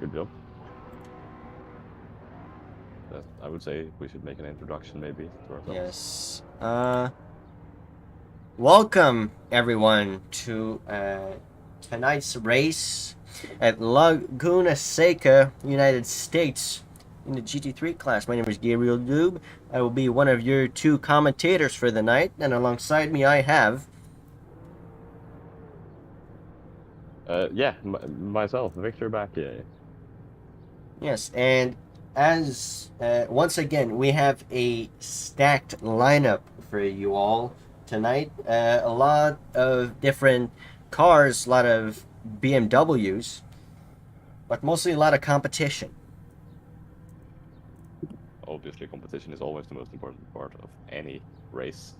good job. I would say we should make an introduction maybe to ourselves. Yes. Welcome everyone to tonight's race at Laguna, Seca, United States in the GT3 class. My name is Gabriel Dube. I will be one of your two commentators for the night, and alongside me I have... myself, Victor Bakier. Yes, and as once again, we have a stacked lineup for you all tonight. A lot of different cars, a lot of BMWs, but mostly a lot of competition. Obviously, competition is always the most important part of any race.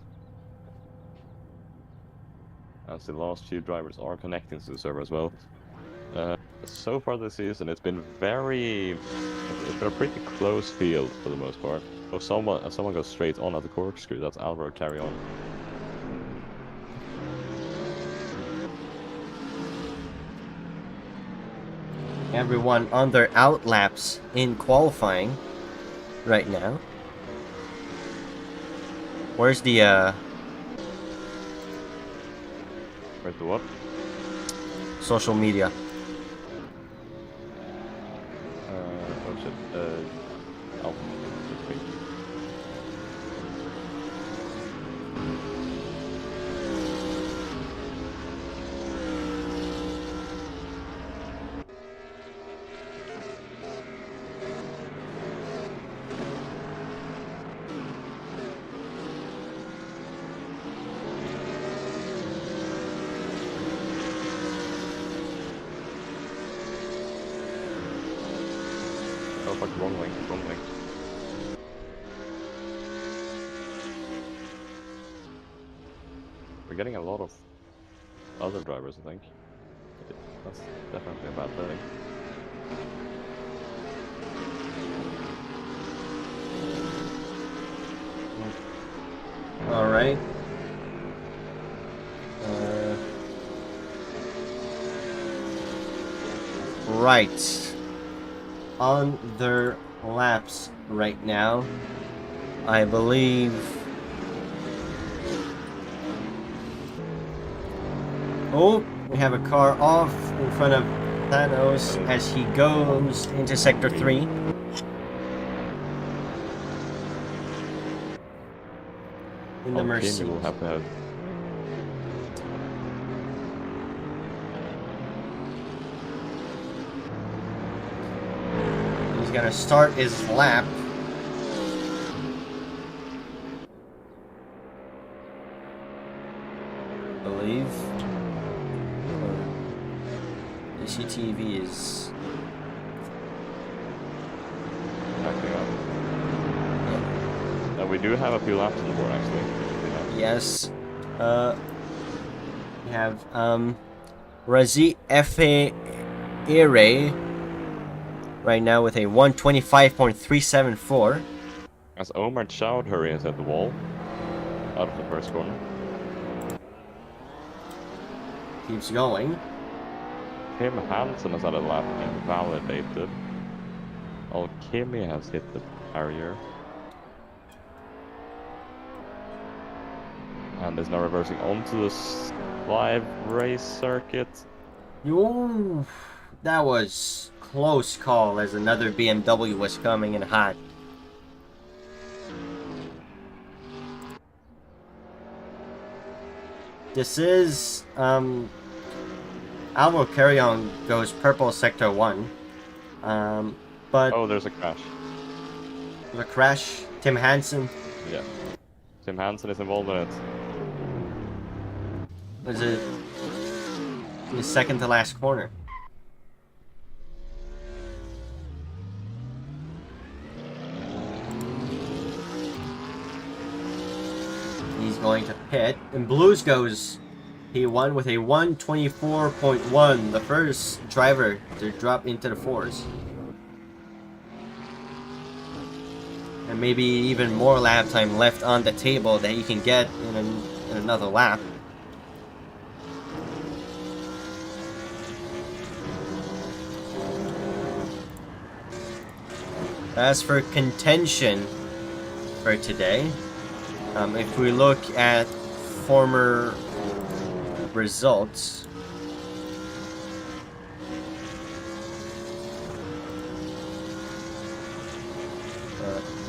As the last few drivers are connecting to the server as well. So far this season, it's been a pretty close field for the most part. If someone goes straight on at the corkscrew, that's Alvaro carry on. Everyone on their outlaps in qualifying right now. Where's the Where's the what? social media? Oh shit. Oh. Oh fuck, wrong link. We're getting a lot of other drivers, I think. That's definitely a bad thing. All right. Right. On their laps right now, I believe. Oh, we have a car off in front of Thanos as he goes into Sector 3. In the Mercedes. Will have to have. He's gonna start his lap. I believe. The CTV is Backing up. We do have a few laps on the board actually. yes. We have Razi F.A. Ere right now with a 125.374. As Omar Chowdhury is at the wall, out of the first corner. Keeps going. Tim Hansen has had a lap invalidated. Alchemy has hit the barrier. And is now reversing onto the live race circuit. Ooh, that was close call as another BMW was coming in hot. This is Alvaro Carrion goes purple sector 1. But Oh, there's a crash. the crash, Tim Hansen. Yeah. Tim Hansen is involved in it. Was it the second to last corner? He's going to pit, and Blues goes. He won with a 124.1, the first driver to drop into the fours. And maybe even more lap time left on the table that he can get in another lap. As for contention for today, if we look at former results,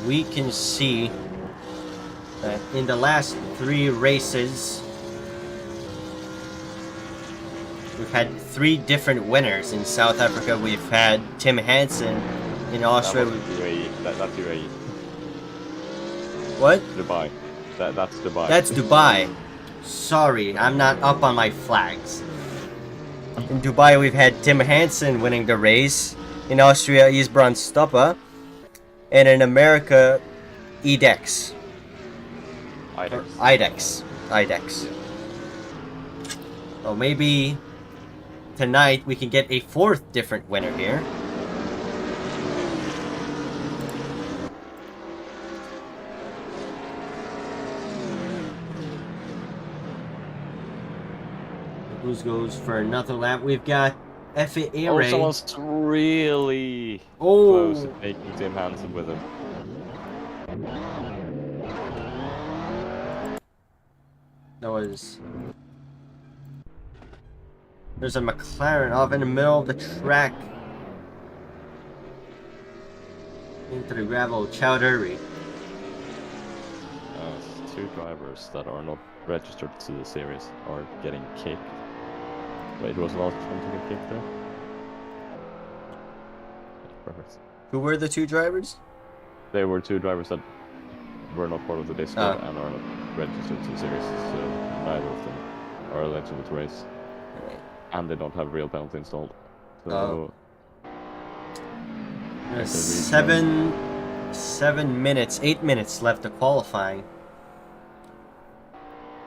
we can see that in the last 3 races, we've had 3 different winners. In South Africa, we've had Tim Hansen. In Austria, that's UAE. What? Dubai. That's Dubai. That's Dubai. Sorry, I'm not up on my flags. In Dubai, we've had Tim Hansen winning the race. In Austria, Isbrand Stoppa. And in America, IDEX. IDEX. Yeah. So maybe tonight we can get a 4th different winner here. Who goes for another lap? We've got Efe Ere. Oh, someone's really close to taking Tim Hansen with him. That was... There's a McLaren off in the middle of the track. Into the gravel, Chowdhury. 2 drivers that are not registered to the series are getting kicked. Wait, who was the last one to get kicked there? Perfect. Who were the 2 drivers? They were 2 drivers that were not part of the Discord and are not registered to the series, so neither of them are eligible to race. And they don't have real penalty installed. So there's 7 minutes, 8 minutes left of qualifying.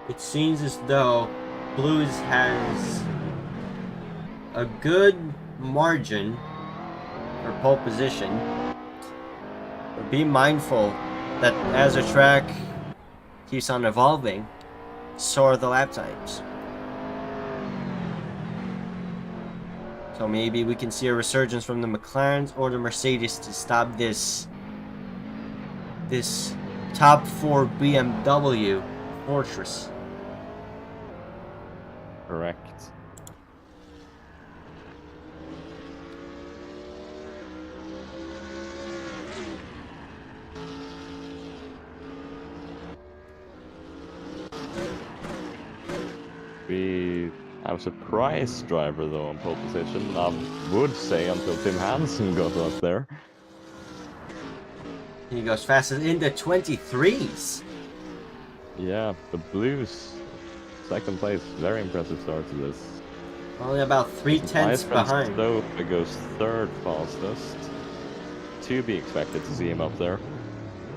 It seems as though Blues has a good margin for pole position. But be mindful that as the track keeps on evolving, so are the lap times. So maybe we can see a resurgence from the McLarens or the Mercedes to stop this top 4 BMW fortress. Correct. We have a surprise driver though on pole position. I would say until Tim Hansen got up there. He goes fastest in the 23s. Yeah, the Blues, 2nd place. Very impressive start to this. Only about 3/10 behind. Stope goes 3rd fastest. To be expected to see him up there.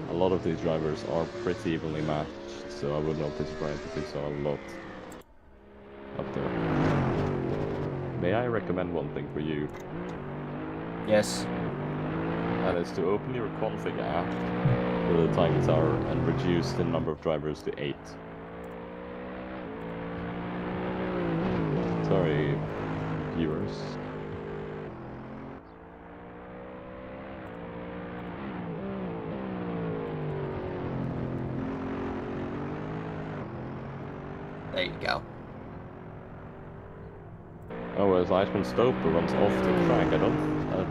A lot of these drivers are pretty evenly matched, so I would not be surprised if we saw a lot up there. May I recommend one thing for you? Yes. That is to open your config app with the time tower and reduce the number of drivers to 8. Sorry, viewers. There you go. Oh, as Iceman Stoper runs off the track, I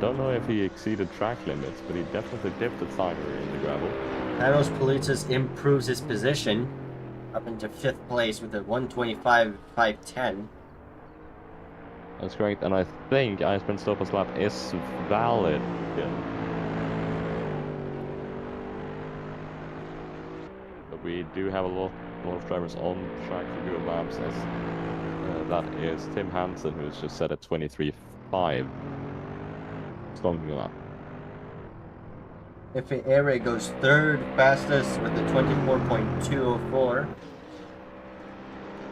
don't know if he exceeded track limits, but he definitely dipped a tire in the gravel. Panos Politis improves his position up into 5th place with a 1:25.510. That's correct, and I think Iceman Stoper's lap is valid again. But we do have a lot of drivers on track for good laps, as that is Tim Hansen, who's just set at 23.5. Stonking a lap. Efe Ere goes 3rd fastest with a 24.204.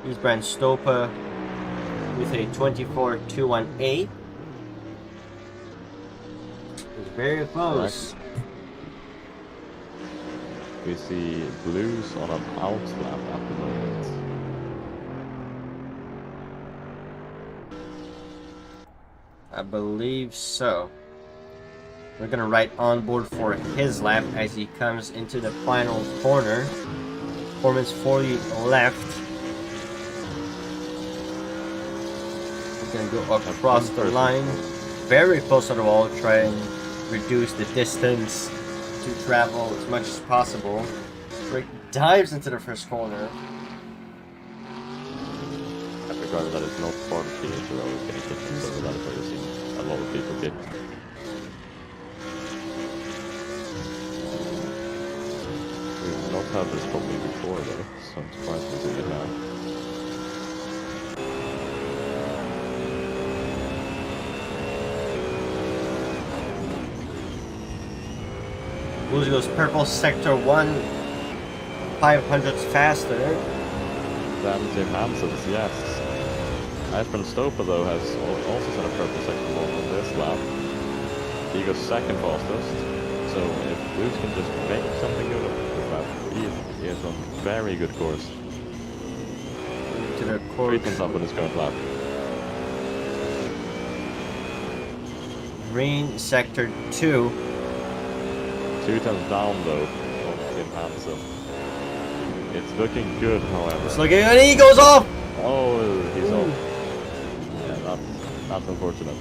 Isbrand Stoppa with a 24.218. It's very close. Correct. We see Blues on an out lap at the moment. I believe so. We're gonna ride on board for his lap as he comes into the final corner. Performance 40 left. We're gonna go across the line, very close to the wall, try and reduce the distance to travel as much as possible. Rick dives into the first corner. I regard that it's not part of the intro, I was getting kicked, so that is why you're seeing a lot of people get. We've not had this problem before though, so I'm surprised to see it now. Blues goes purple, sector 1, 500s faster. Than Tim Hansen's, yes. Iceman Stopa though has also set a purple sector 1 on this lap. He goes second fastest, so if Blues can just make something good of this lap, he is on very good course. To the course. 3 tenths up in his current lap. Green, sector 2. 2 tenths down though on Tim Hansen. It's looking good, however. It's looking good, he goes off! Oh, he's off. Yeah, that's unfortunate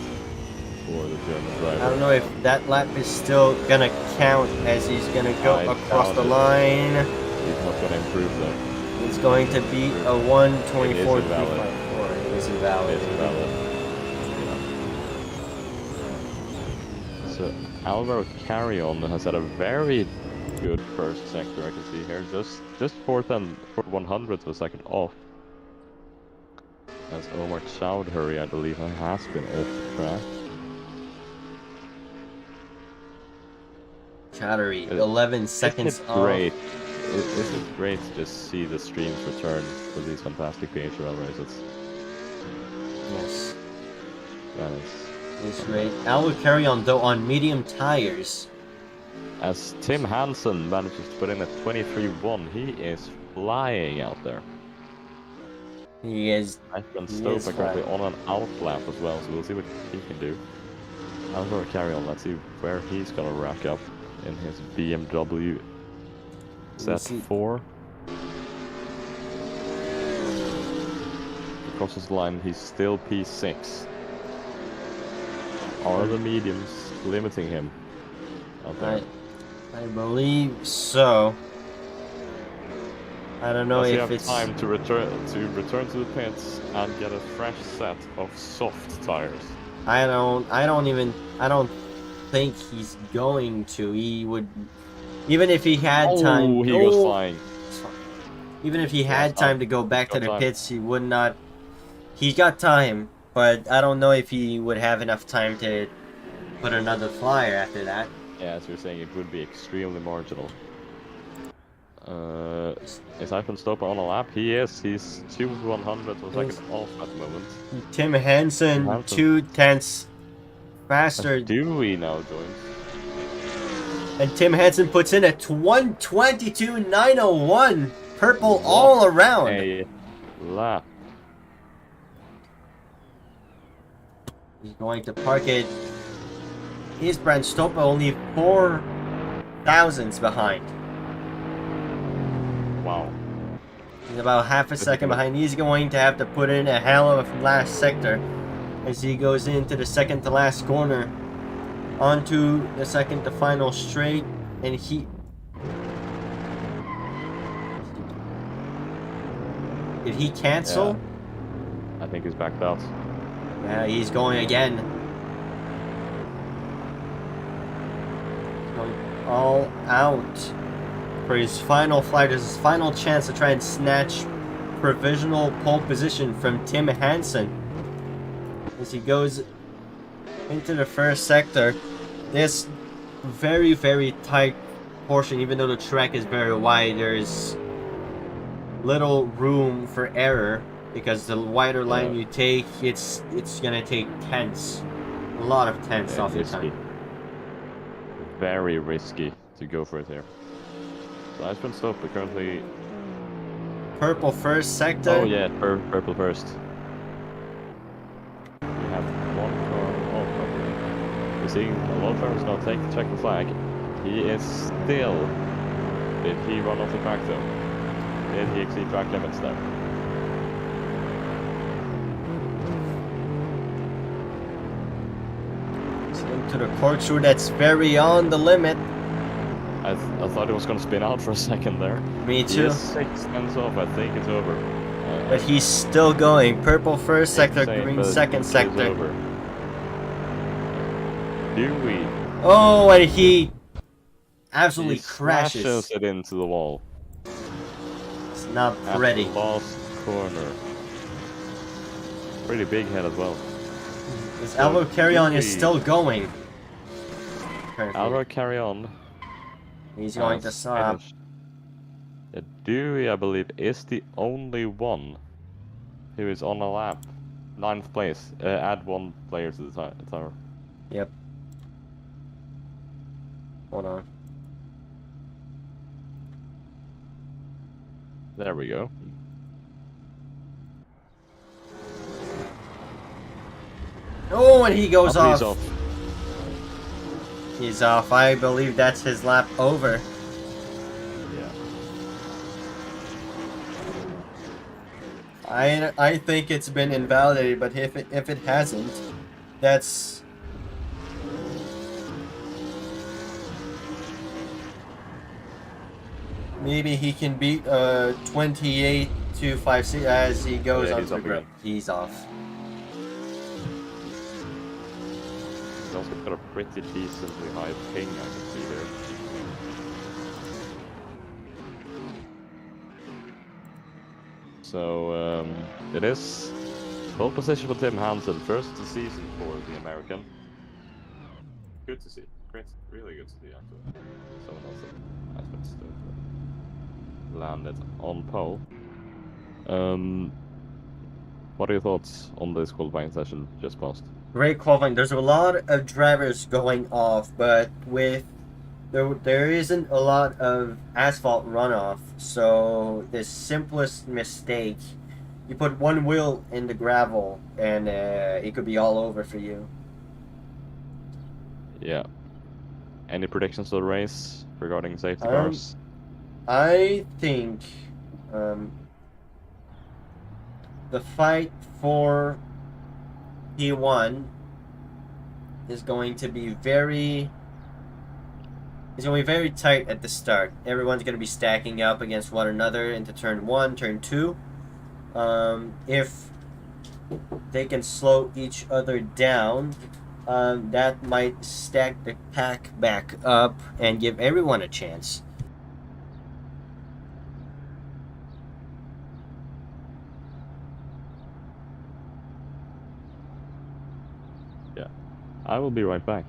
for the German driver. I don't know if that lap is still gonna count as he's gonna go across the line. He's not gonna improve though. It's going to be a 124.354. It is invalid. It is invalid. Yeah. So Alvaro Carrion has had a very good first sector, I can see here. Just 100th of a second off. As Omar Chowdhury, I believe, has been off track. Chowdhury, 11 seconds Isn't it off. great? Isn't it great to just see the streams return for these fantastic PHRL races? Yes. That is. It's great. Al will carry on though on medium tires. As Tim Hansen manages to put in a 23.1, he is flying out there. He is. Iceman Stopa currently on an out lap as well, so we'll see what he can do. Alvaro carry on, let's see where he's gonna rack up in his BMW Z4. Crosses the line, he's still P6. Are the mediums limiting him out there? I believe so. I don't know Does he if have it's time to return to the pits and get a fresh set of soft tires? I don't think he's going to. He would, even if he had time. Oh, he goes flying. Even if he had time to go back to the pits, he would not. He's got time, but I don't know if he would have enough time to put another flyer after that. Yeah, as you're saying, it would be extremely marginal. Is Ivan Stopa on a lap? He is. He's 2/100th of a second off at the moment. Tim Hansen, 2/10 faster. Dewey now joins. And Tim Hansen puts in a 1:22.901. Purple all around. A lap. He's going to park it. Here's Brand Stopa only 4 thousandths behind. Wow. He's about half a second behind. He's going to have to put in a hell of a last sector as he goes into the second to last corner. Onto the second to final straight. And he... Did he cancel? Yeah. I think he's backed out. Yeah, he's going again. He's going all out for his final flight. This is his final chance to try and snatch provisional pole position from Tim Hansen. As he goes into the first sector. This very, very tight portion, even though the track is very wide, there's little room for error. Because the wider line you take, it's gonna take tenths, a lot of tenths off your time. Very risky to go for it here. So Iceman Stopa currently purple first sector. Oh yeah, purple first. We have one car off. The seeing a lot of drivers now take the checkered flag. He is still. Did he run off the track though? Did he exceed track limits there? He's into the corkscrew that's very on the limit. I thought he was going to spin out for a second there. Me He too. is 6 tenths off. I think it's over. But he's still going. Purple first sector, Insane, green but I second think it's sector. over. Do we? Oh, and he absolutely He crashes. smashes it into the wall. It's not At pretty. the last corner. Pretty big head as well. This So, Alvaro Carry-On is Dewey- still going. Currently. Alvaro Carry On. He's going to has stop. finished. Dewey, I believe, is the only one who is on a lap. 9th place. Add 1 player to the tower. Yep. Hold on. There we go. Oh, and he goes Oh, off. he's off. He's off. I believe that's his lap over. Yeah. I think it's been invalidated, but if it hasn't, that's maybe he can beat 28 to 5 as he goes Yeah, on he's to the off grid. again. He's off. He's also got a pretty decently high ping, I can see here. So, it is pole position for Tim Hansen. First of the season for the American. Good to see. Great. Really good to see, actually. Someone else has been still landed on pole. What are your thoughts on this qualifying session just passed? Great qualifying. There's a lot of drivers going off, but there isn't a lot of asphalt runoff. So the simplest mistake, you put one wheel in the gravel, and it could be all over for you. Yeah. Any predictions for the race regarding safety cars? I think the fight for P1 is going to be very tight at the start. Everyone's going to be stacking up against one another into turn 1, turn 2. If they can slow each other down, that might stack the pack back up and give everyone a chance. Yeah. I will be right back.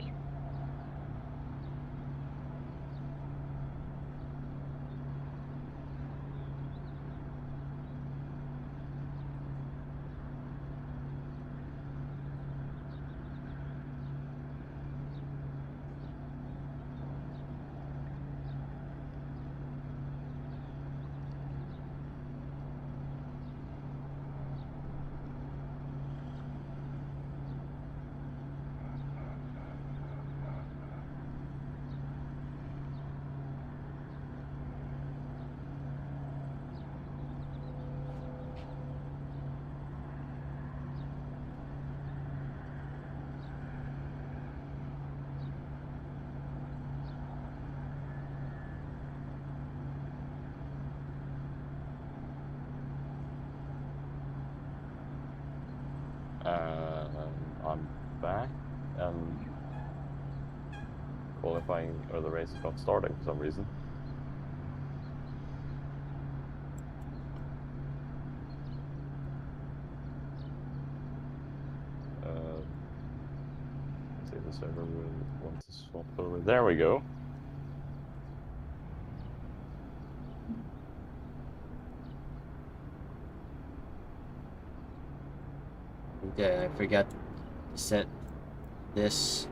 I'm back, and qualifying or the race is not starting for some reason. Let's see if the server will want to swap over. There we go. Okay, I forgot to set this.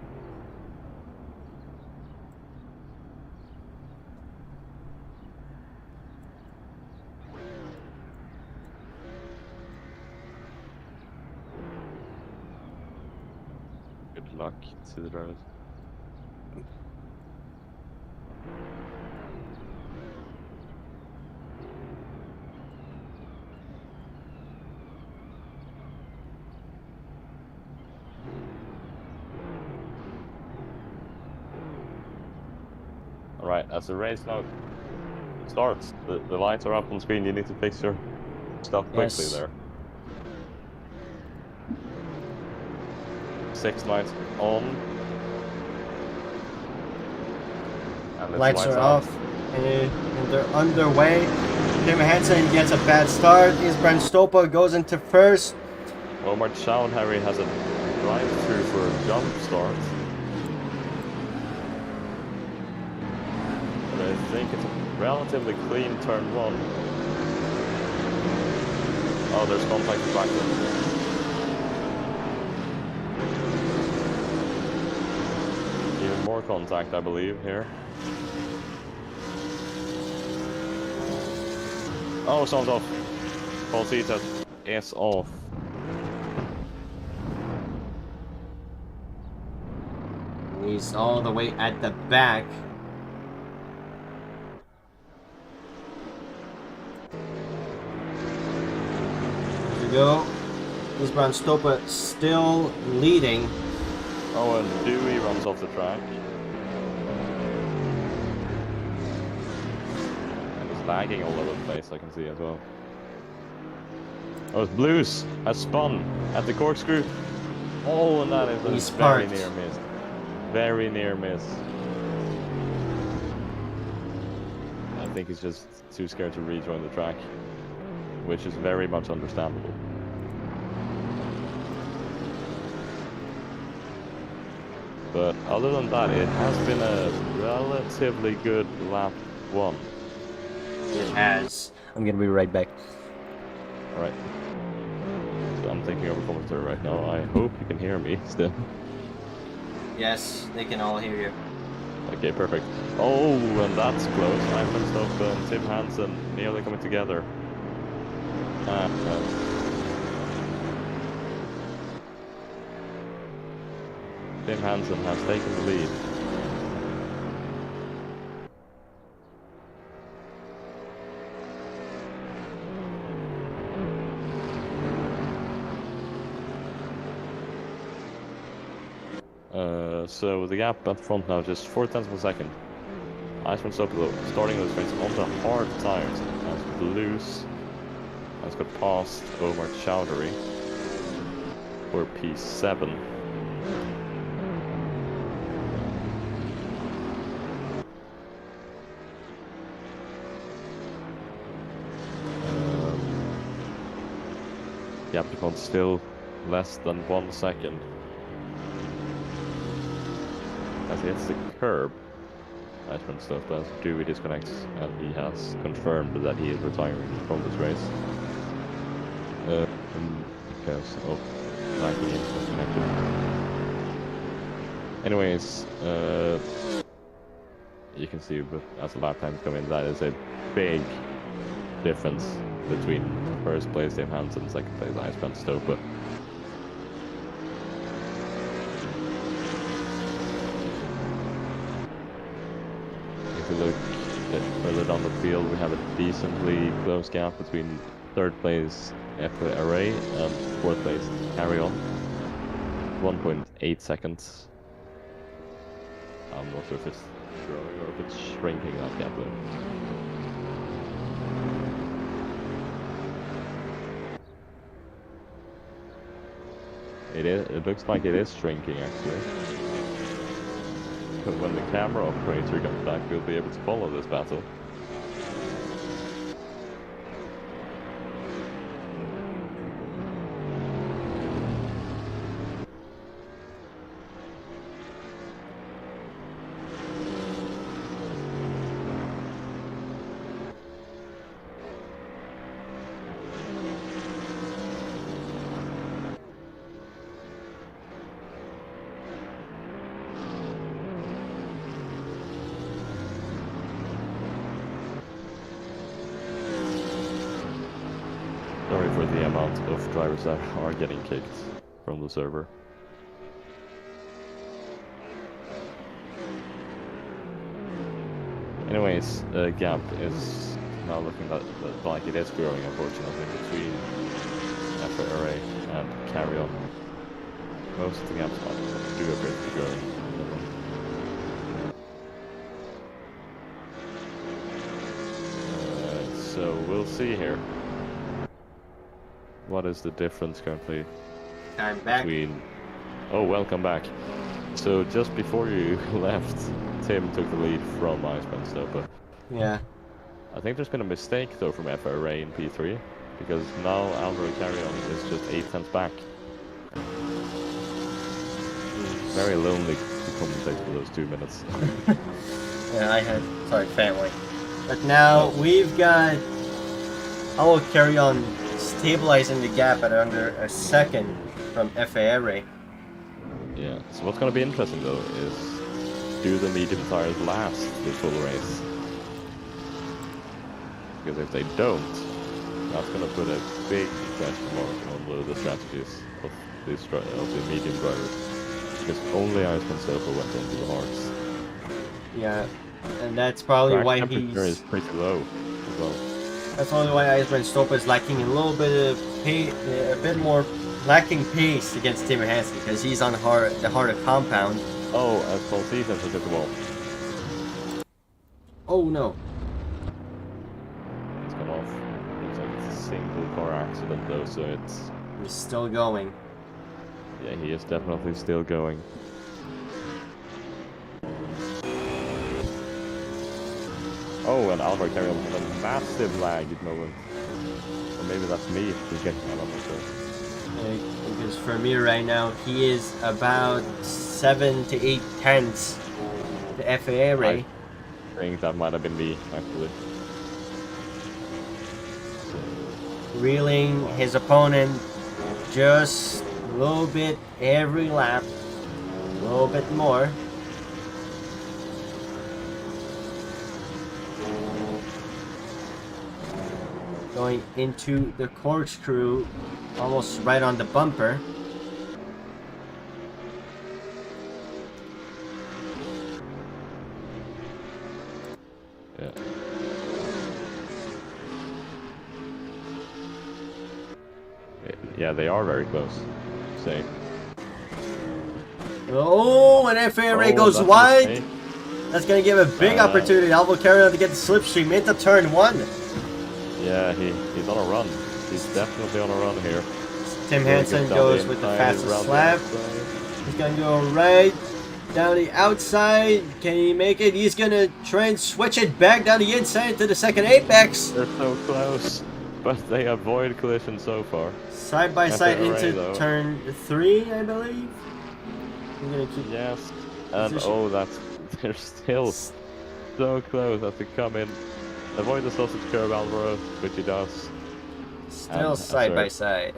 Good luck to the drivers. Alright, as the race now starts, the lights are up on screen. You need to fix your stuff quickly Yes. there. 6 lights on. And Lights are out. off, and they're underway. Tim Hansen gets a bad start. Isbran Stopa goes into first. Omar Chowdhury has a drive-through for a jump start. But I think it's a relatively clean turn 1. Oh, there's contact back there. Even more contact, I believe, here. Oh, someone's off. Falsita is off. He's all the way at the back. There we go. Isbran Stopa still leading. Oh, and Dewey runs off the track. And it's lagging all over the place, I can see as well. Oh, it's Blues has spun at the corkscrew. Oh, and that is a He's very parked. near miss. Very near miss. I think he's just too scared to rejoin the track, which is very much understandable. But other than that, it has been a relatively good lap 1. It has. I'm gonna be right back. Alright. So I'm thinking over commentary right now. I hope you can hear me still. Yes, they can all hear you. Okay, perfect. Oh, and that's close. I messed up and Tim Hansen nearly coming together. Tim Hansen has taken the lead. So the gap at front now just 4 tenths of a second. Iceman Sopilo starting those race on the hard tires as Blues has got past Omar Chowdhury for P7. Gap to front still less than 1 second. As he hits the curb, Iceman stuff does. Dewey disconnects, and he has confirmed that he is retiring from this race. Because of lacking internet connection. Anyways, you can see as the lap times come in, that is a big difference between first place Tim Hansen and second place Iceman Stopa. If we look further down the field, we have a decently close gap between third place Array and fourth place Carry On. 1.8 seconds. I'm not sure if it's growing or if it's shrinking, that gap though. It looks like it is shrinking actually. But when the camera operator comes back, we'll be able to follow this battle. Sorry for the amount of drivers that are getting kicked from the server. Anyways, gap is now looking like it is growing, unfortunately, between FRA and Carry On. Most of the gaps do appear to be growing. So we'll see here. What is the difference currently I'm back. between... Oh, welcome back. So just before you left, Tim took the lead from Iceman Stopa. Yeah. I think there's been a mistake though from FRA in P3, because now Alvaro Carrion is just 8 tenths back. Very lonely to commentate for those 2 minutes. Yeah, I had family. But now we've got. I will carry on stabilizing the gap at under a second from FARA. Yeah, so what's going to be interesting though is, do the medium tires last the full race? Because if they don't, that's going to put a big question mark on the strategies of the medium drivers. Because only Iceman Stopa went into the hards. Yeah, and that's probably Track why temperature is pretty low as well. That's probably why Iceman Stopa is lacking a little bit of a bit more lacking pace against Tim Hansen, because he's on the harder compound. Oh, as Paul Stevens has hit the wall. Oh no. It's gone off. Looks like it's a single car accident though, so it's... He's still going. Yeah, he is definitely still going. Oh, and Alvaro Carrion had a massive lag moment. Or maybe that's me who's getting that on myself. Because for me right now, he is about 7 to 8 tenths to FARA. I think that might have been me, actually. Reeling his opponent just a little bit every lap. A little bit more. Going into the corkscrew, almost right on the bumper. Yeah. Yeah, they are very close. Same. Oh, and FARA goes wide. That's going to give a big opportunity. Alvaro Carrion to get the slipstream into turn 1. Yeah, he's on a run. He's definitely on a run here. Tim Hansen goes with the fastest lap. He's going to go right down the outside. Can he make it? He's going to try and switch it back down the inside to the second apex. They're so close, but they avoid collision so far. Side by side into turn 3, I believe. I'm gonna keep. Yes, and they're still so close as to come in. Avoid the sausage curve, Alvaro, which he does. Still side by side.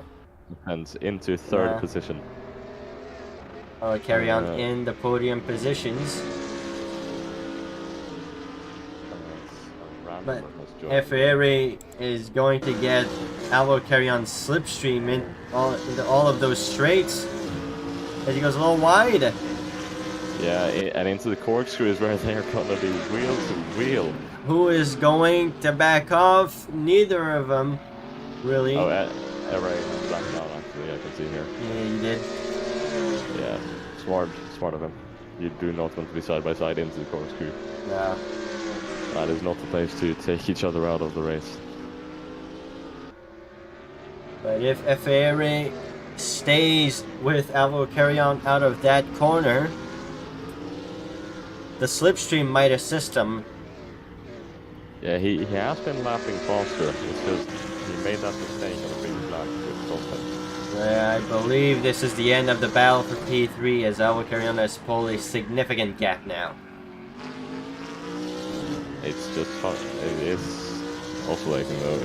And into third position. I'll carry on in the podium positions. But FARA is going to get Alvaro Carrion slipstream into all of those straights as he goes a little wide. Yeah, and into the corkscrew is where they're going to be wheel to wheel. Who is going to back off? Neither of them, really. Oh, right, back down actually, I can see here. Yeah, you did. Yeah, smart of him. You do not want to be side by side into the corkscrew. Yeah. That is not the place to take each other out of the race. But if FARA stays with Alvaro Carrion out of that corner, the slipstream might assist him. Yeah, he has been lapping faster. It's just he made that mistake on the previous lap with Colton. I believe this is the end of the battle for P3 as Alvaro Carrion has pulled a significant gap now. It's just fun. It is oscillating though.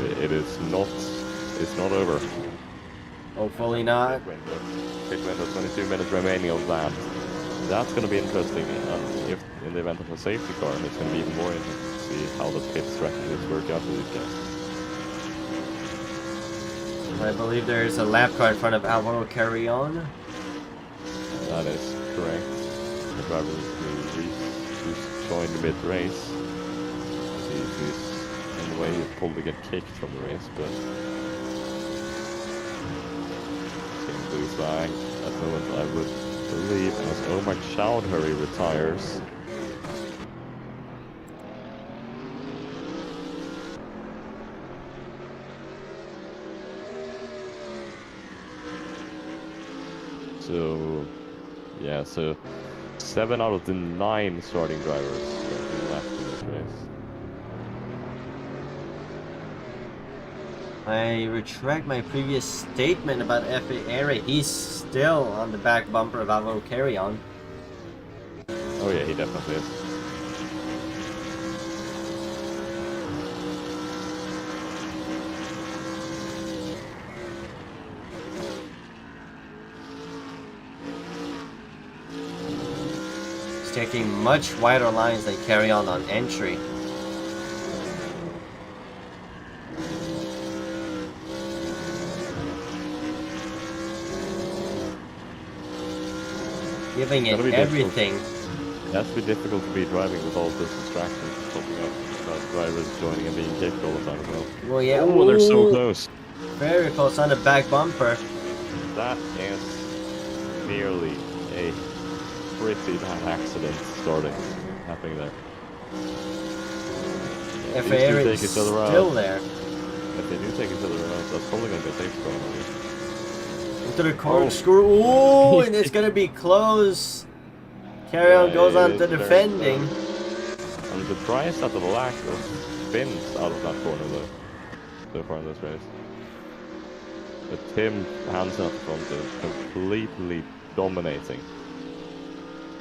It's not over. Hopefully not. Pit window, 22 minutes remaining on that. That's going to be interesting. If in the event of a safety car, it's going to be even more interesting to see how the pit strategies work out for these guys. I believe there is a lap car in front of Alvaro Carrion. That is correct. The driver who's joined the mid-race. see if he's in the way. He'll probably get kicked from the race, but seeing blue flag at the moment, I would believe, as Omar Chowdhury retires. So, yeah, so 7 out of the 9 starting drivers have been left in this race. I retract my previous statement about F.A. Airy. He's still on the back bumper of Alvaro Carry-On. Oh yeah, he definitely is. He's taking much wider lines than Carry-On on entry. Giving it everything. It has to be difficult to be driving with all those distractions popping up. Drivers joining and being kicked all the time as well. Well, yeah. Oh, they're so close. Very close on the back bumper. That is nearly a pretty bad accident happening there. If Airy is still there. If they do take each other out, that's probably going to be a safe spot. Into the corkscrew. Oh, and it's gonna be close. Carry-On goes on to defending. I'm surprised at the lack of spins out of that corner though, so far in this race. But Tim Hansen at the front is completely dominating.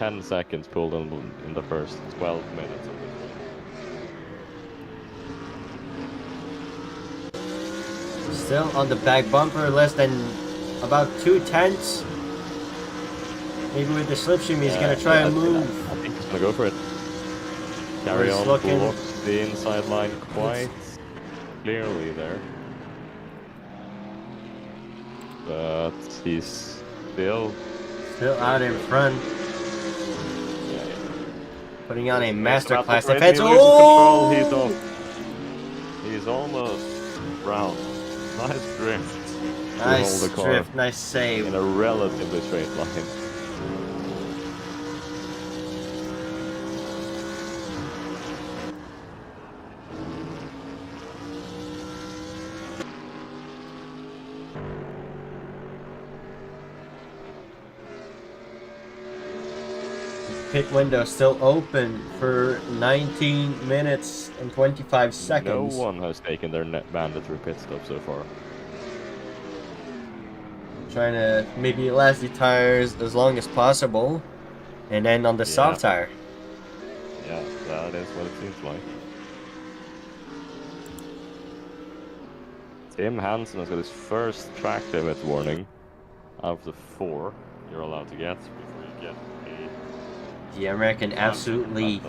10 seconds pulled in the first 12 minutes of this race. Still on the back bumper, less than about 2/10. Maybe with the slipstream, he's gonna try and move. I think he's gonna go for it. Carry-On blocks the inside line quite clearly there. But he's still out in front. Yeah. Putting on a masterclass defense. defense. Oh! He's off. He's almost round. Nice drift. Nice drift, nice save. In a relatively straight line. Pit window still open for 19 minutes and 25 seconds. No one has taken their mandatory pit stop so far. Trying to maybe last the tires as long as possible and then on the soft tire. Yeah, that is what it seems like. Tim Hansen has got his first track limit warning out of the 4 you're allowed to get before you get a... The American absolutely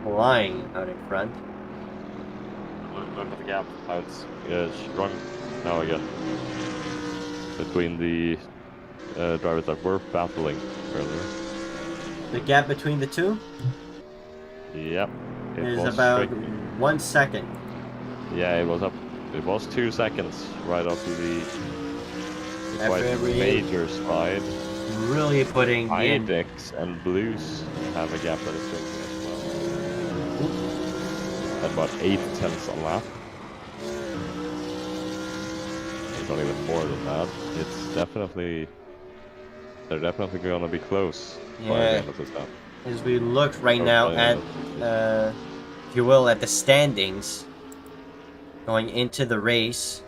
flying out in front. Look at the gap. How it's strong now again. Between the drivers that were battling earlier. The gap between the two? Yep. Is about 1 second. Yeah, it was up. It was 2 seconds right after the quite major slide. Really putting in. Idex and Blues have a gap that is shrinking as well. At about 8/10 a lap. Not even more than that. It's definitely... They're definitely going to be close by the end of this lap. As we look right now at, if you will, at the standings going into the race,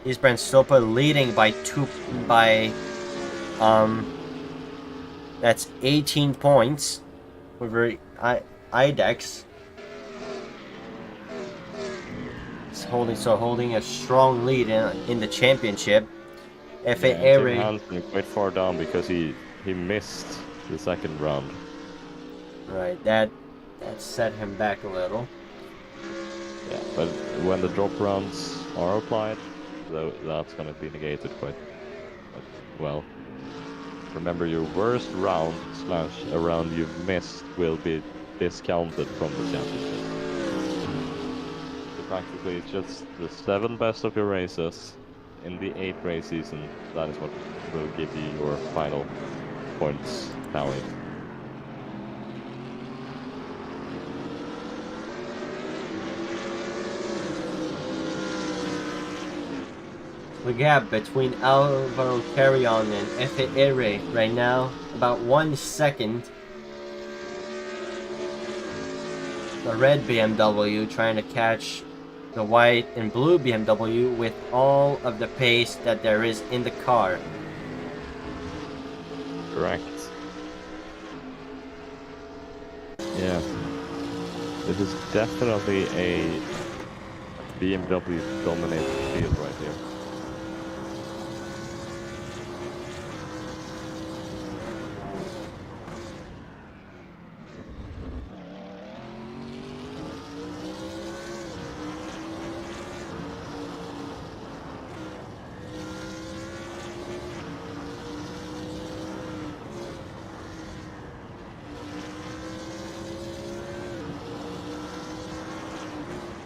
is Brent Stopa leading by that's 18 points over Idex. Holding a strong lead in the championship. F.A. Airy. Tim Hansen quite far down because he missed the second round. Right, that set him back a little. Yeah, but when the drop rounds are applied, that's going to be negated quite well. Remember, your worst round / a round you've missed will be discounted from the championship. So practically, it's just the 7 best of your races in the 8 race season. That is what will give you your final points tally. The gap between Alvaro Carrion and Efe Ere right now, about 1 second. The red BMW trying to catch the white and blue BMW with all of the pace that there is in the car. Correct. Yeah. This is definitely a BMW dominated field right here.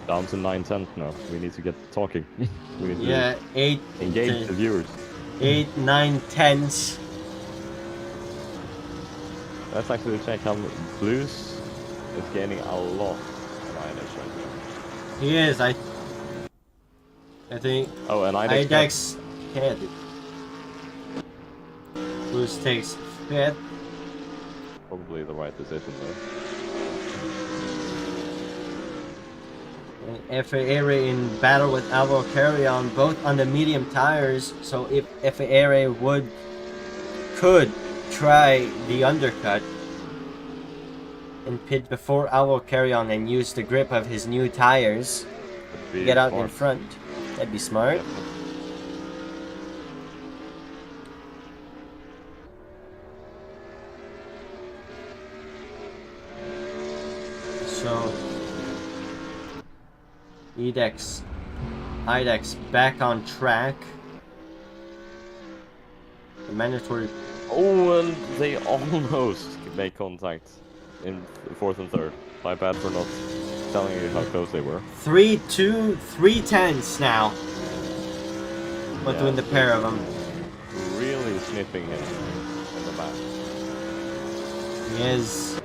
Down to 9/10 now. We need to get talking. We need Yeah, 8 to engage the viewers. 8, 9, 10s. Let's actually check how Blues is gaining a lot on IDEX right now. He is, I think. Oh, and IDEX. IDEX head. Blues takes 5th. Probably the right decision though. Efe Ere in battle with Alvaro Carrion, both on the medium tires. So if Efe Ere could try the undercut and pit before Alvaro Carrion and use the grip of his new tires to get out in front, that'd be smart. Yeah. So IDEX back on track. The mandatory. Oh, and they almost make contact in 4th and 3rd. My bad for not telling you how close they were. 3, 2, 3 tenths now. Between the pair of them. Really sniffing him in the back. He is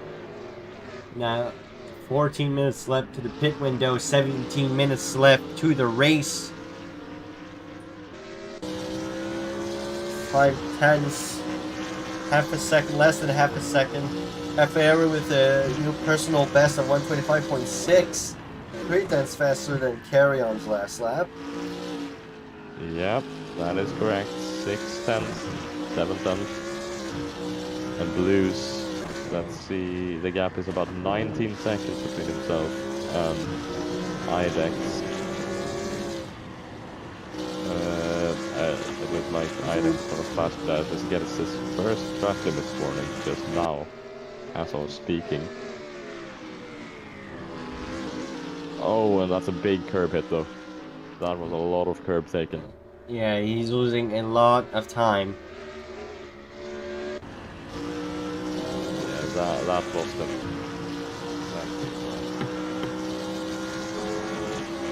now 14 minutes left to the pit window, 17 minutes left to the race. 5 tenths, half a second, less than half a second. Efe Ere with a new personal best of 125.6. 3 tenths faster than Carrion's last lap. Yep, that is correct. 6 tenths, 7 tenths. And Blues, let's see, the gap is about 19 seconds between himself and IDEX. It looks like IDEX on a fast dash just gets his first track limits warning just now, as I was speaking. Oh, and that's a big curb hit though. That was a lot of curb taken. Yeah, he's losing a lot of time. Yeah, that lost him.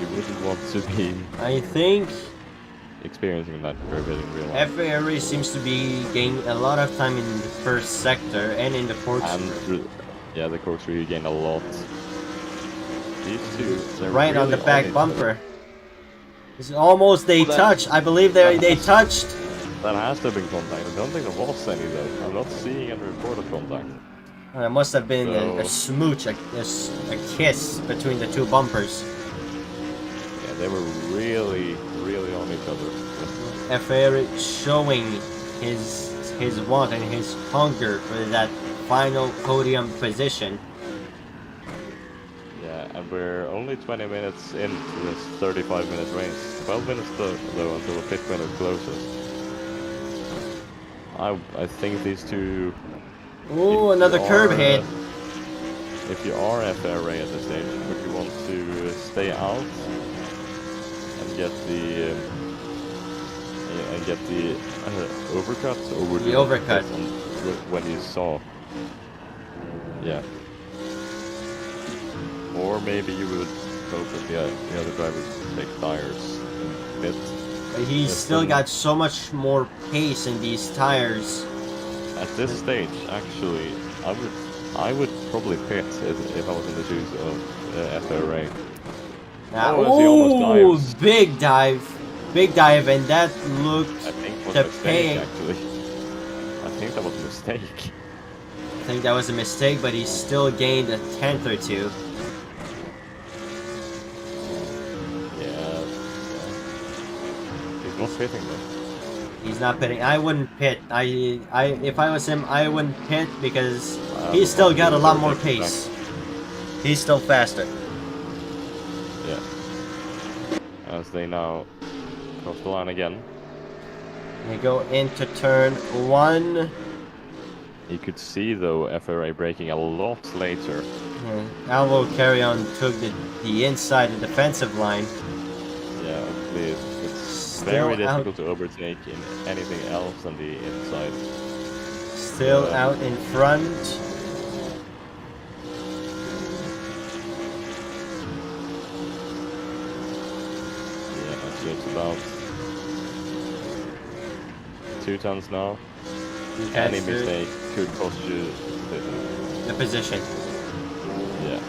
You wouldn't want to be I think experiencing that curb hit in real life. Efe Ere seems to be gaining a lot of time in the first sector and in the corkscrew. And yeah, the corkscrew gained a lot. These two, they're Right on really the back each bumper. other. It's almost they touched. I believe they touched. That has to have been contact. I don't think there was any though. I'm not seeing any reported contact. It must have been a So- smooch, a kiss between the two bumpers. Yeah, they were really on each other. Efe Ere showing his want and his hunger for that final podium position. Yeah, and we're only 20 minutes into this 35-minute race. 12 minutes though until the pit window closes. I think these two. Ooh, if another you curb are, hit. If you are FRA at this stage, would you want to stay out and get the overcut, or would The you want to overcut. press on when you saw? Yeah. Or maybe you would hope that the other drivers take tires and pit. But he's still got so much more pace in these tires. At this stage, actually, I would probably pit if I was in the shoes of FRA. Oh, as he almost dives. Big dive. Big dive, and that looked I think was to a mistake, pay. actually. I think that was a mistake. I think that was a mistake, but he still gained a tenth or two. Yeah. He's not pitting though. He's not pitting. I wouldn't pit. If I was him, I wouldn't pit because he's still got a lot more pace. He's still faster. Yeah. As they now cross the line again. They go into turn 1. You could see though FRA braking a lot later. Alvo Carry On took the inside, the defensive line. Yeah, obviously it's Still very difficult to overtake in anything else on the inside. Still out in front. Yeah, so it's about 2 tons now. Any mistake could cost you the position. Yeah.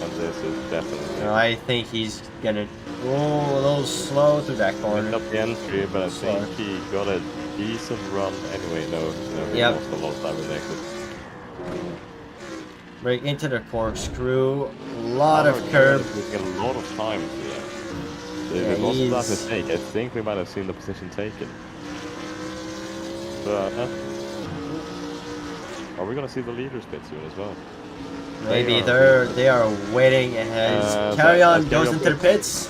And this is definitely... No, I think he's gonna go a little slow through that corner. Up the entry, but I think he got a decent run anyway. No, he lost a lot of time in the exit. Break into the corkscrew. A lot of curb. Losing a lot of time. Yeah. If it wasn't that mistake, I think we might have seen the position taken. But, are we gonna see the leaders pit soon as well? Maybe they are waiting as Carry On goes into the pits.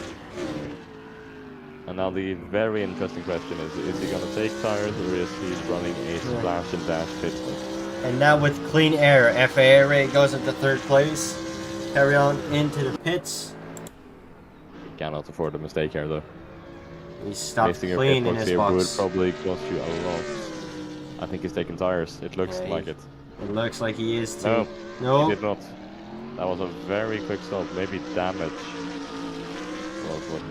And now the very interesting question is he gonna take tires or is he running a splash and dash pit stop? And now with clean air, FAA goes into 3rd place. Carry On into the pits. He cannot afford a mistake here though. He stopped clean in his box. Would probably cost you a lot. I think he's taking tires. It looks like it. It looks like he is too. No, no, he did not. That was a very quick stop. Maybe damage was what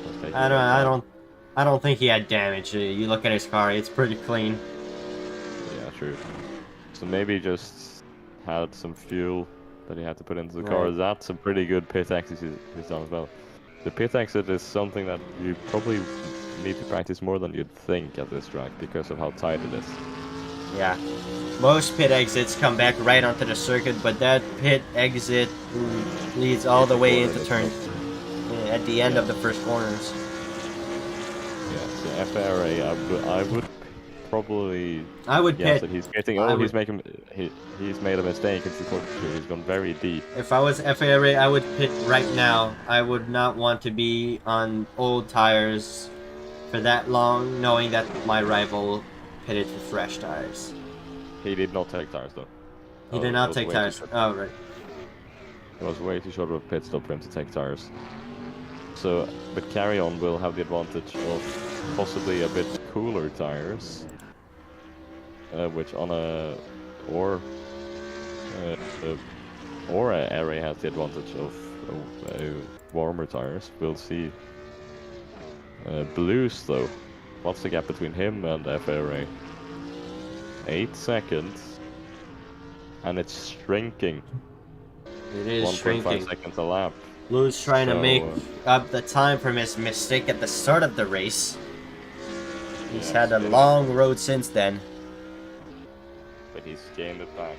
was taking. I don't think he had damage. You look at his car; it's pretty clean. Yeah, true. So maybe just had some fuel that he had to put into the car. That's a pretty good pit exit he's done as well. The pit exit is something that you probably need to practice more than you'd think at this track because of how tight it is. Yeah. Most pit exits come back right onto the circuit, but that pit exit leads all the way into turn at the end of the first corners. Yeah, so FRA, I would probably pit. That he's getting. He's made a mistake. It's he's gone very deep. If I was FAA, I would pit right now. I would not want to be on old tires for that long, knowing that my rival pitted for fresh tires. He did not take tires though. He did not take tires. Oh, right. It was way too short of a pit stop for him to take tires. So, but Carry On will have the advantage of possibly a bit cooler tires, which on a or Array has the advantage of warmer tires. We'll see. Blues though, what's the gap between him and FRA? 8 seconds, and it's shrinking. It is shrinking. 1.5 seconds a lap. Blue's trying to make up the time from his mistake at the start of the race. He's had a long road since then. But he's gained it back.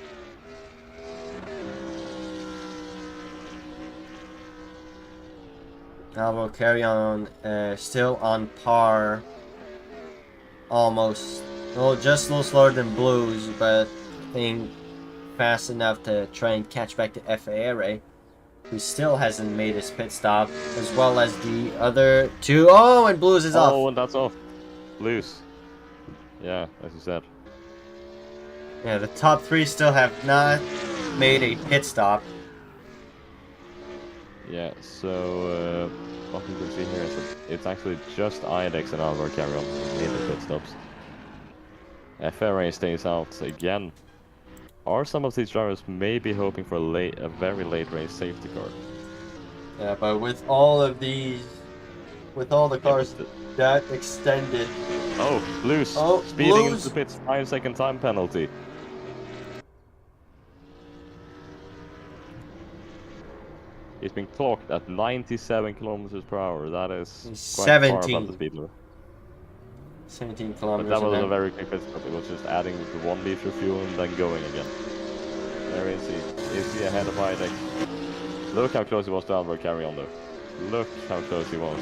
Now we'll Carry On, still on par. Almost. Well, just a little slower than Blues, but I think fast enough to try and catch back to FAA, who still hasn't made his pit stop, as well as the other two. Oh, and Blues is off. Oh, and that's off. Blues. Yeah, as you said. Yeah, the top 3 still have not made a pit stop. Yeah, so what we can see here is that it's actually just IDEX and Alvar Carry On in the pit stops. FRA stays out again. Are some of these drivers maybe hoping for a very late race safety car? Yeah, but with all of these, with all the Yeah, but cars that extended. oh, Blues Oh, speeding into the Blues! pits, 5-second time penalty. He's been clocked at 97 kilometers per hour. That is quite far above the 17. speed limit. 17 But kilometers that an was a hour. very quick pit stop. It was just adding the 1 liter of fuel and then going again. There is he. Is he ahead of Idek? Look how close he was to Albert Carry on though. Look how close he was.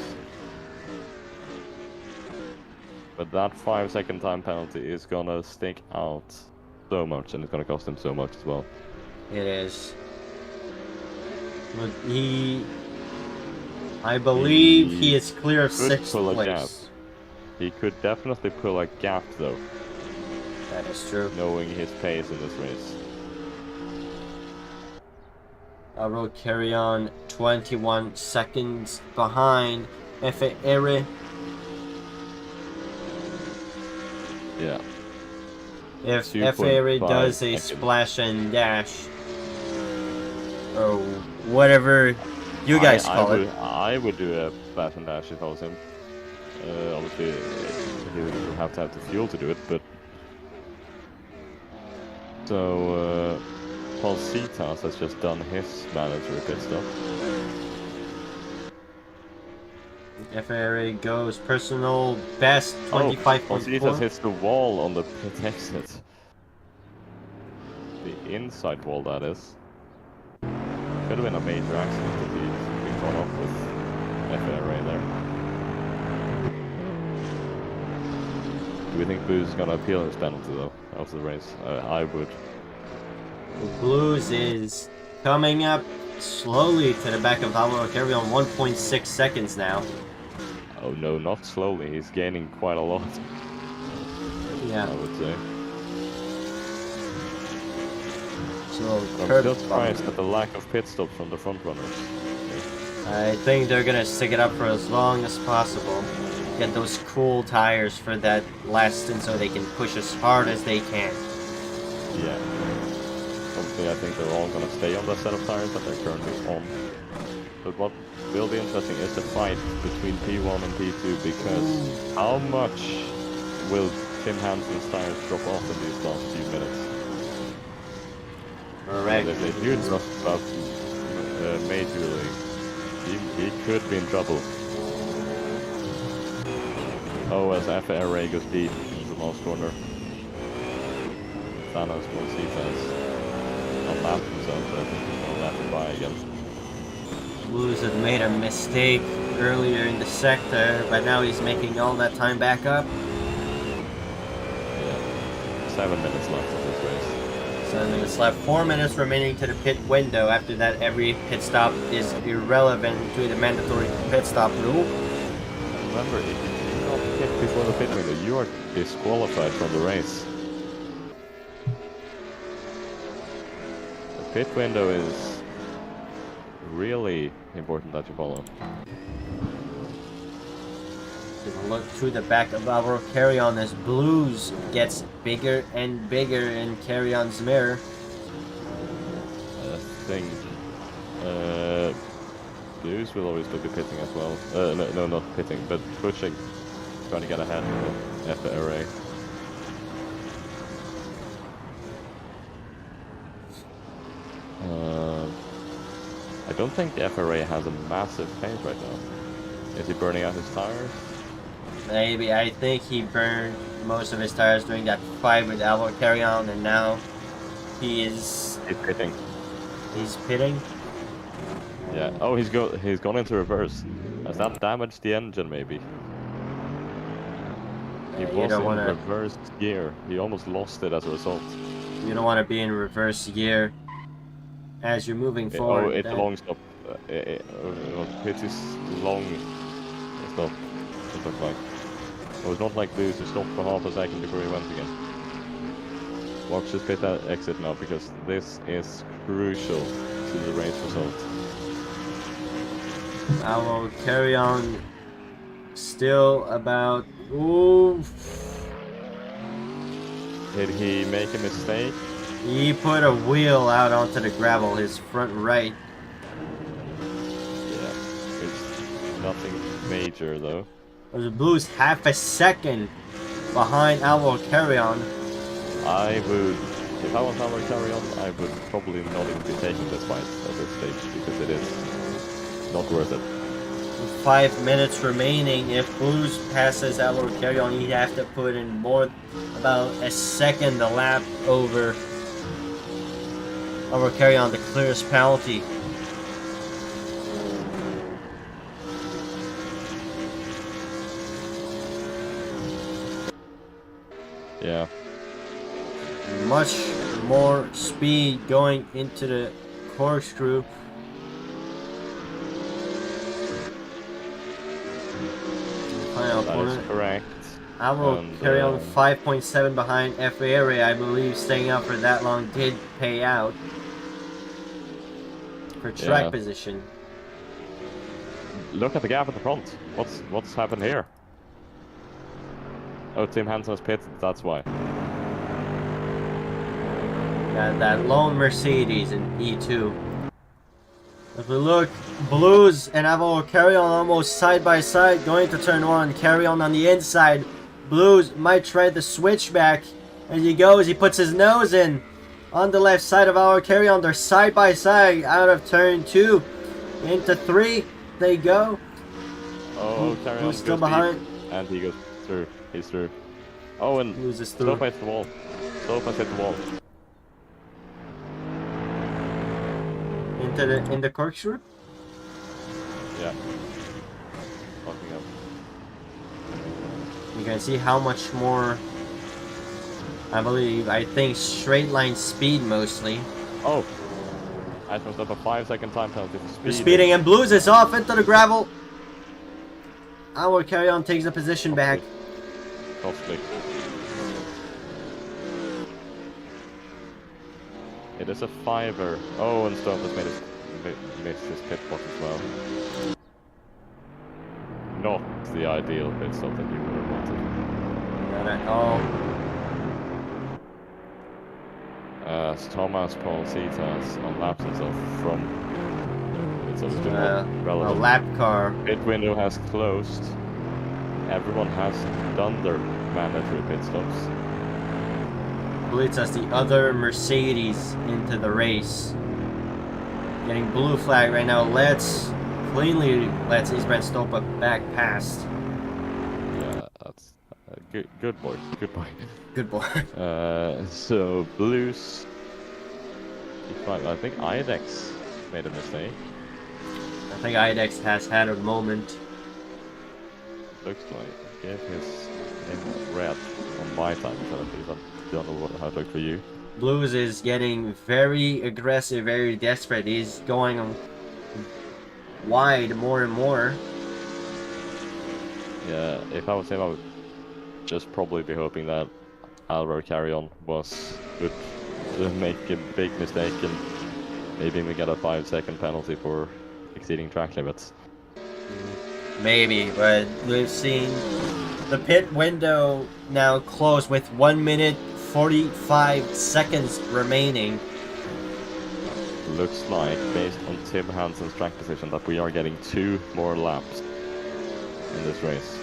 But that 5-second time penalty is gonna stick out so much, and it's gonna cost him so much as well. It is. But I believe he is clear of could 6th pull a gap. place. He could definitely pull a gap though, That is true. knowing his pace in this race. I will carry on 21 seconds behind Ere. Yeah. If 2.5 does a seconds. splash and dash, or whatever you guys call it. I would do a splash and dash if I was him. Obviously, he would have to have the fuel to do it, but... So, Paul Cetas has just done his mandatory pit stop. Ere goes personal best 25.4. Paul Cetas hits the wall on the pit exit. The inside wall, that is. Could have been a major accident if he'd been caught off with FRA there. Do we think Blues is gonna appeal his penalty though after the race? I would. Blues is coming up slowly to the back of Alvaro Carry on 1.6 seconds now. Oh no, not slowly. He's gaining quite a lot. Yeah. I would say. So I'm still surprised at the lack of pit stops from the front runners. I think they're gonna stick it up for as long as possible. Get those cool tires for that last stint so they can push as hard as they can. Yeah. Obviously, I think they're all gonna stay on the set of tires that they're currently on. But what will be interesting is the fight between P1 and P2, because how much will Tim Hansen's tires drop off in these last few minutes? Correct. If they do drop off majorly, he could be in trouble. Oh, as FRA goes deep in the last corner. Thanos will see Thanos unlapped himself, but I think he's gonna lap him by again. Blues had made a mistake earlier in the sector, but now he's making all that time back up. Yeah. 7 minutes left of this race. 7 minutes left. 4 minutes remaining to the pit window. After that, every pit stop is irrelevant to the mandatory pit stop rule. Remember, if you do not pit before the pit window, you are disqualified from the race. The pit window is really important that you follow. Gonna look through the back of Alvaro Carry On as Blues gets bigger and bigger in Carry On's mirror. I think Blues will always look at pitting as well. No, not pitting, but pushing, trying to get ahead of FRA. I don't think the FRA has a massive pace right now. Is he burning out his tires? Maybe. I think he burned most of his tires during that fight with Alvaro Carry On, and now he's pitting. He's pitting. Yeah. Oh, he's gone into reverse. Has that damaged the engine? Maybe. He was in reverse gear. He almost lost it as a result. You don't want to be in reverse gear as you're moving forward. Oh, it's a long stop. It is long stop. It looked like. It was not like Blues who stopped for half a second before he went again. Watch this pit exit now, because this is crucial to the race result. I will Carry On. Still about. Ooh. Did he make a mistake? He put a wheel out onto the gravel, his front right. Yeah, it's nothing major though. The Blues half a second behind Alvaro Carrion. I would, if I was Alvaro Carrion, I would probably not even be taking this fight at this stage because it is not worth it. With 5 minutes remaining, if Blues passes Alvaro Carrion, he'd have to put in about a second a lap over Alvaro Carrion to clear his penalty. Yeah. Much more speed going into the corkscrew. That is correct. Alvaro Carrion 5.7 behind FARA, I believe staying out for that long did pay out for track position. Look at the gap at the front. What's happened here? Oh, Tim Hansen's pitted, that's why. Yeah, that lone Mercedes in E2. If we look, Blues and Alvaro Carrion almost side by side going to turn one. Carrion on the inside. Blues might try the switchback. As he goes, he puts his nose in. On the left side of Alvaro Carrion, they're side by side out of turn 2. Into 3, they go. Oh, Carrion Who's still behind? Deep, and he goes through. He's through. Oh, and loses through. Slope hits the wall. Slope hit the wall. In the corkscrew? Yeah. Fucking up. You can see how much more, I think straight line speed mostly. Oh! I messed up a 5-second time penalty for speed. They're speeding and Blues is off into the gravel. Alvaro Carrion takes the position back. Costly. It is a 5er. Oh, and Stone has missed his pit box as well. Not the ideal pit stop that you would have wanted. Not at all. As Thomas Paul Cetas unlaps himself from it's obviously not A relevant. lap car. Pit window has closed. Everyone has done their mandatory pit stops. Leads us the other Mercedes into the race. Getting blue flag right now. Cleanly lets Isbrand Stopa back past. Yeah, that's good boy. Good boy. Good boy. So Blues. I think IDEX made a mistake. I think IDEX has had a moment. Looks like gave his name red on my time penalties. I don't know how it looked for you. Blues is getting very aggressive, very desperate. He's going wide more and more. Yeah, if I was him, I would just probably be hoping that Alvaro Carrion would make a big mistake and maybe we get a 5-second penalty for exceeding track limits. Maybe, but we've seen the pit window now closed with 1 minute 45 seconds remaining. Looks like, based on Tim Hansen's track position, that we are getting 2 more laps in this race.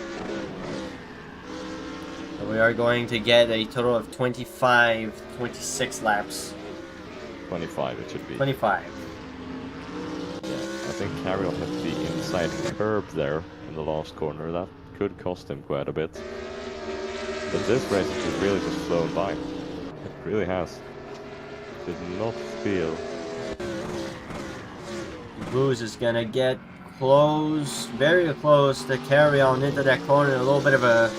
So we are going to get a total of 26 laps. 25 it should be. 25. Yeah, I think Carrion hit the inside curb there in the last corner. That could cost him quite a bit. But this race has really just flown by. It really has. Did not feel. Blues is gonna get close, very close to Carrion into that corner. A little bit of a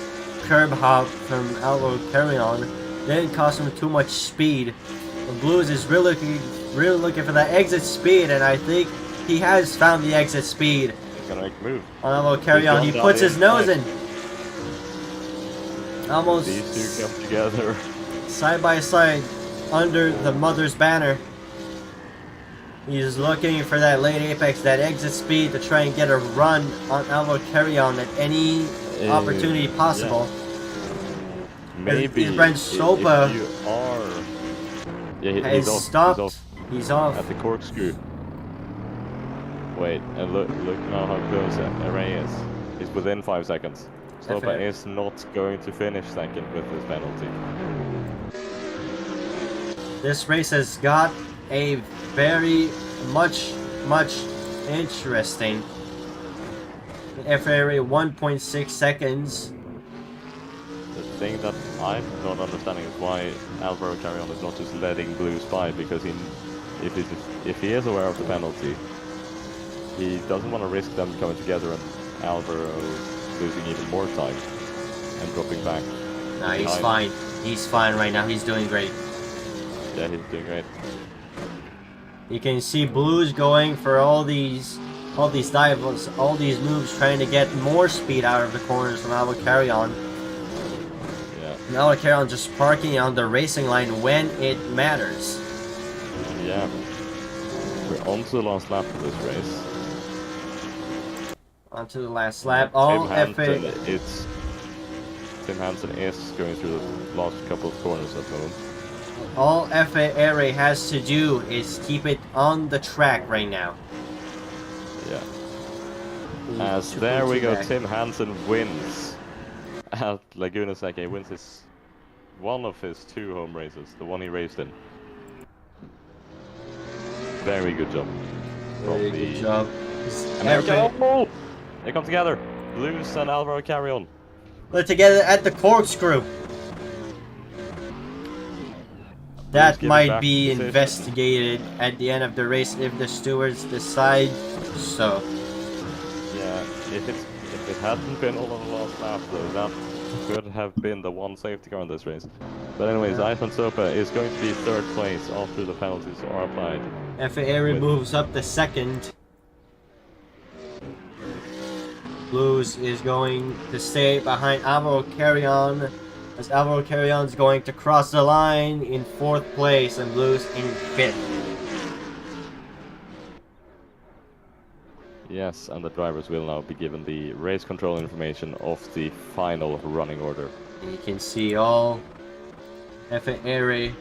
curb hop from Alvaro Carrion. Didn't cost him too much speed. The Blues is really looking for that exit speed, and I think he has found the exit speed. He's gonna make a move. On Alvaro Carrion, he puts his nose in. Almost These two come together. side by side under the mother's banner. He's looking for that late apex, that exit speed to try and get a run on Alvaro Carrion at any opportunity possible. Yeah. Maybe Isbrand Stopa. if you are Yeah, has he's off. stopped. He's off. At the corkscrew. Wait, and look now how close Array is. He's within 5 seconds. Stopa is not going to finish second with this penalty. This race has got a very much interesting. FRA 1.6 seconds. The thing that I'm not understanding is why Alvaro Carrion is not just letting Blues by, because if he is aware of the penalty, he doesn't want to risk them coming together and Alvaro losing even more time and dropping back. Nah, he's fine. He's fine right now. He's doing great. Yeah, he's doing great. You can see Blues going for all these dives, all these moves, trying to get more speed out of the corners from Alvaro Carrion. Yeah. And Alvaro Carrion just parking on the racing line when it matters. Yeah. We're on to the last lap of this race. On to the last lap. All Tim Hansen is going through the last couple of corners at the moment. All FARA has to do is keep it on the track right now. Yeah. As there we go, Tim Hansen wins at Laguna Seca. He wins one of his 2 home races, the one he raced in. Very good job. Very good job. Oh! They come together. Blues and Alvaro Carrion. They're together at the corkscrew. That might be investigated at the end of the race if the stewards decide so. Yeah, if it hadn't been all on the last lap though, that could have been the one safety car in this race. But anyways, Ivan Sopa is going to be 3rd place after the penalties are applied. FARA moves up to 2nd. Blues is going to stay behind Alvaro Carrion, as Alvaro Carrion is going to cross the line in 4th place and Blues in 5th. Yes, and the drivers will now be given the race control information of the final running order. You can see all FARA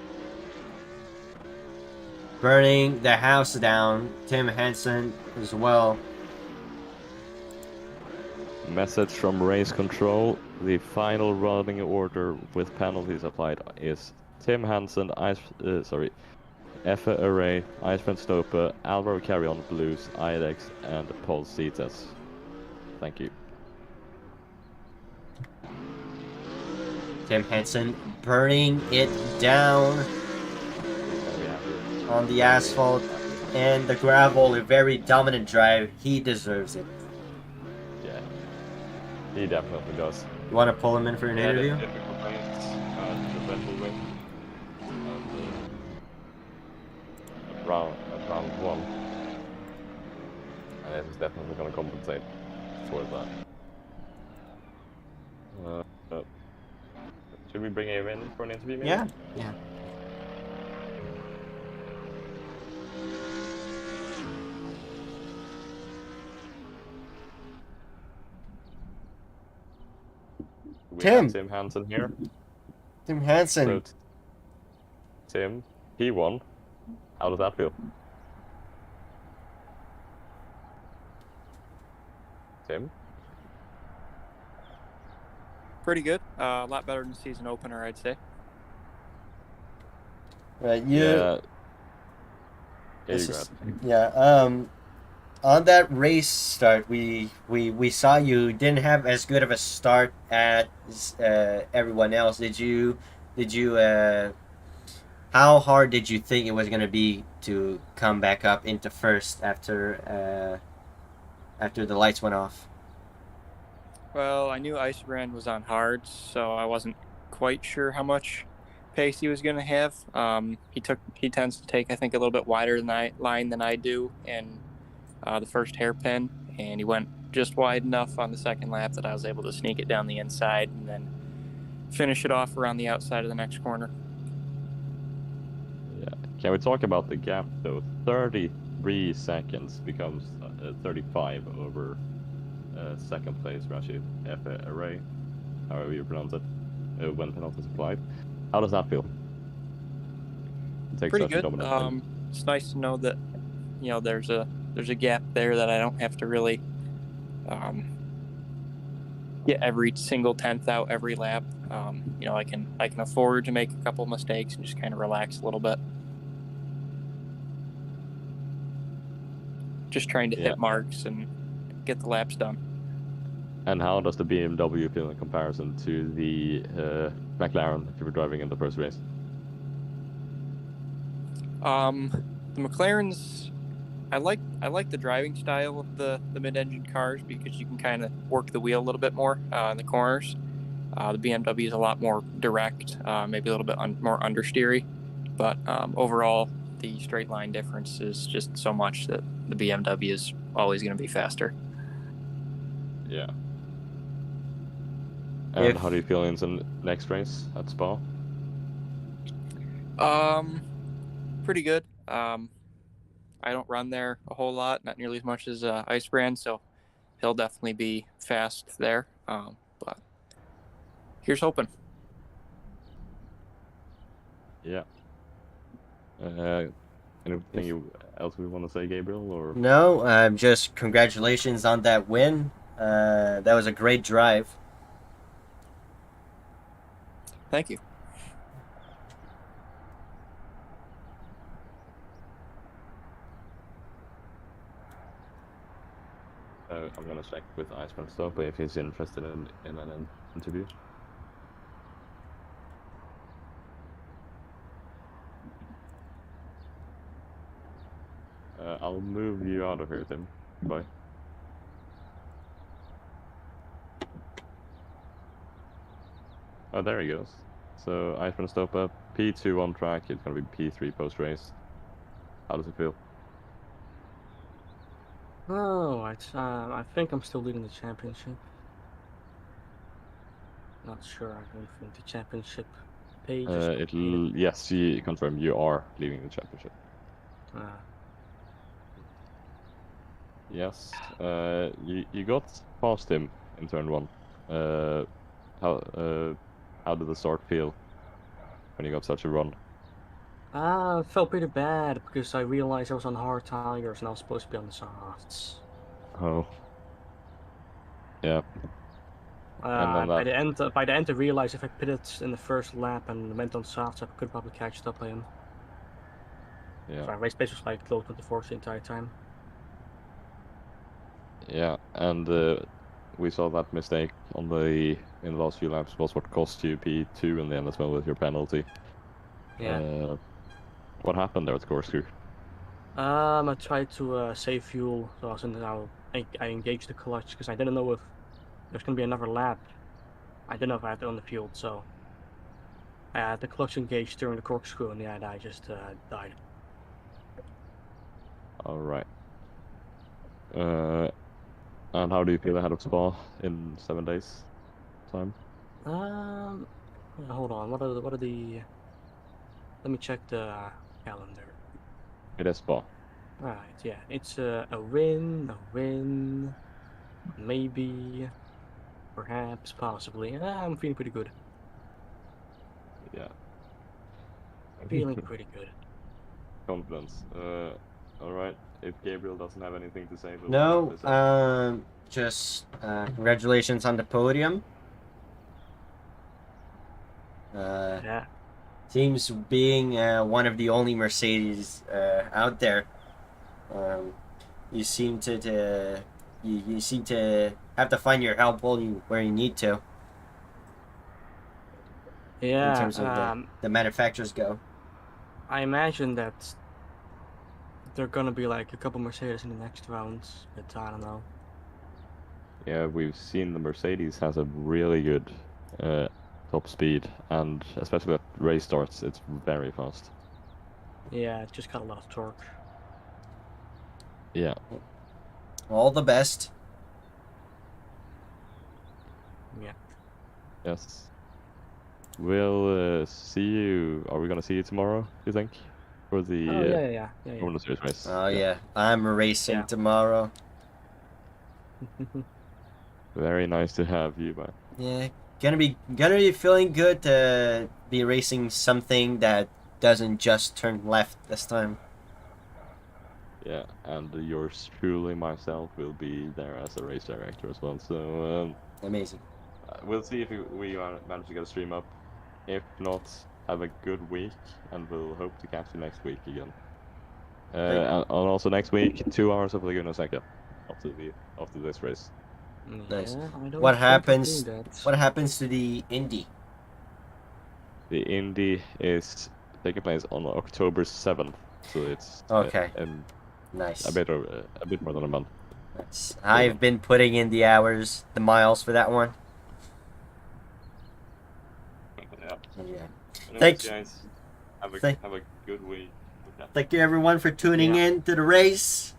burning the house down. Tim Hansen as well. Message from race control: the final running order with penalties applied is Tim Hansen, Effa Array, Iceman Stopa, Alvaro Carrion, Blues, IDEX, and Paul Cetas. Thank you. Tim Hansen burning it down on the asphalt and the gravel. A very dominant drive. He deserves it. Yeah, he definitely does. You want to pull him in for an interview? Round 1. And it is definitely going to compensate for that. Should we bring him in for an interview maybe? Yeah. We have Tim Hansen here. Tim Hansen. So, Tim, he won. How does that feel? Tim? Pretty good. A lot better than season opener, I'd say. Right, Yeah. On that race start, we saw you didn't have as good of a start as everyone else. Did you how hard did you think it was going to be to come back up into first after the lights went off? Well, I knew Icebrand was on hard, so I wasn't quite sure how much pace he was going to have. He tends to take, I think, a little bit wider line than I do in the first hairpin, and he went just wide enough on the second lap that I was able to sneak it down the inside and then finish it off around the outside of the next corner. Yeah. Can we talk about the gap though? 33 seconds becomes 35 over second place Rashid Array, however you pronounce it, when penalties applied. How does that feel? take Pretty such a good. dominant lead? It's nice to know that there's a gap there that I don't have to really get every single tenth out every lap. I can afford to make a couple mistakes and just kind of relax a little bit. Just trying to hit marks and get the laps done. And how does the BMW feel in comparison to the McLaren that you were driving in the first race? The McLarens, I like the driving style of the mid-engine cars because you can kind of work the wheel a little bit more in the corners. The BMW is a lot more direct, maybe a little bit more understeery, but overall the straight line difference is just so much that the BMW is always going to be faster. Yeah. And how do you feel in the next race at Spa? Pretty good. I don't run there a whole lot, not nearly as much as Ice Brand, so he'll definitely be fast there. But here's hoping. Yeah. Anything else we want to say, Gabriel? Or No, just congratulations on that win. That was a great drive. Thank you. I'm gonna check with Iceman stuff if he's interested in an interview. I'll move you out of here, Tim. Bye. Oh, there he goes. So Iceman Stopa, P2 on track. It's gonna be P3 post race. How does it feel? Oh, I think I'm still leading the championship. Not sure. I don't think the championship page is Yes, you confirm you are leaving the championship. Yes. You got past him in turn 1. How did the start feel when you got such a run? It felt pretty bad because I realized I was on hard tires and I was supposed to be on the softs. Oh. Yeah. By the end, I realized if I pitted in the first lap and went on softs, I could probably catch up by him. Yeah. So race pace was like low 24 the entire time. Yeah, and we saw that mistake in the last few laps was what cost you P2 in the end as well with your penalty. Yeah. What happened there at the corkscrew? I tried to save fuel, so I engaged the clutch because I didn't know if there's gonna be another lap. I didn't know if I had it on the field, so I had the clutch engaged during the corkscrew, and I just died. All right. And how do you feel ahead of Spa in 7 days time? Hold on. What are the? Let me check the calendar. It is Spa. Right. Yeah. It's a win, maybe, perhaps, possibly. I'm feeling pretty good. Yeah. Feeling pretty good. Confidence. All right. If Gabriel doesn't have anything to say, we'll No, wrap this up. just congratulations on the podium. Yeah. Seems being one of the only Mercedes out there. You seem to you seem to have to find your help where you need to. Yeah. In terms of the manufacturers go. I imagine that there are gonna be like a couple Mercedes in the next rounds, but I don't know. Yeah, we've seen the Mercedes has a really good top speed, and especially at race starts, it's very fast. Yeah, it just got a lot of torque. Yeah. All the best. Yeah. Yes. We'll see you. Are we gonna see you tomorrow? You think, for the Yeah. Laguna Series race? Oh yeah, I'm racing Yeah. tomorrow. Very nice to have you back. Yeah, gonna be feeling good to be racing something that doesn't just turn left this time. Yeah, and yours truly, myself, will be there as a race director as well. So Amazing. we'll see if we manage to get a stream up. If not, have a good week, and we'll hope to catch you next week again. And also next week, 2 hours of Laguna Seca after this race. Nice. Yeah, I don't What think I'm happens? doing that. What happens to the Indy? The Indy is taking place on October 7th, so it's Okay. a Nice. bit more than a month. Nice. I've been putting in the hours, the miles for that one. Yeah. Yeah. Anyways, Thank- guys. Have a thank- good week. Thank you everyone for tuning Yeah. in to the race.